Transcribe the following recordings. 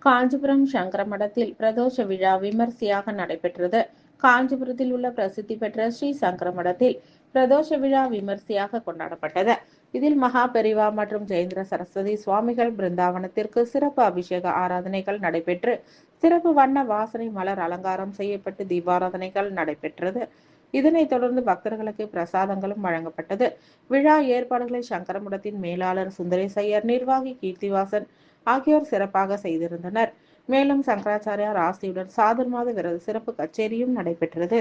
காஞ்சிபுரம் சங்கர மடத்தில் பிரதோஷ விழா விமர்சையாக நடைபெற்றது. காஞ்சிபுரத்தில் உள்ள பிரசித்தி பெற்ற ஸ்ரீ சங்கர மடத்தில் பிரதோஷ விழா விமர்சையாக கொண்டாடப்பட்டது. இதில் மகா பெரிவா மற்றும் ஜெயேந்திர சரஸ்வதி சுவாமிகள் பிருந்தாவனத்திற்கு சிறப்பு அபிஷேக ஆராதனைகள் நடைபெற்று சிறப்பு வண்ண வாசனை மலர் அலங்காரம் செய்யப்பட்டு தீபாராதனைகள் நடைபெற்றது. இதனைத் தொடர்ந்து பக்தர்களுக்கு பிரசாதங்களும் வழங்கப்பட்டது. விழா ஏற்பாடுகளை சங்கரமடத்தின் மேலாளர் சுந்தரேசையர், நிர்வாகி கீர்த்திவாசன் ஆகியோர் சிறப்பாக செய்திருந்தனர். மேலும் சங்கராச்சாரியார் ஆசியுடன் சாதுர்மாத விரத சிறப்பு கச்சேரியும் நடைபெற்றது.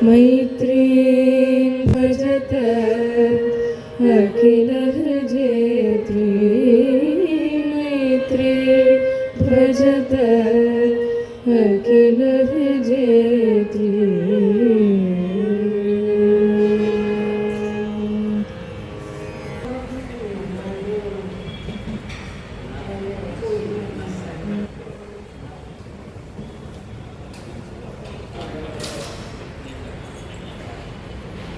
मैत्रीं भजत अखिलहृजेत्री मैत्रीं भजत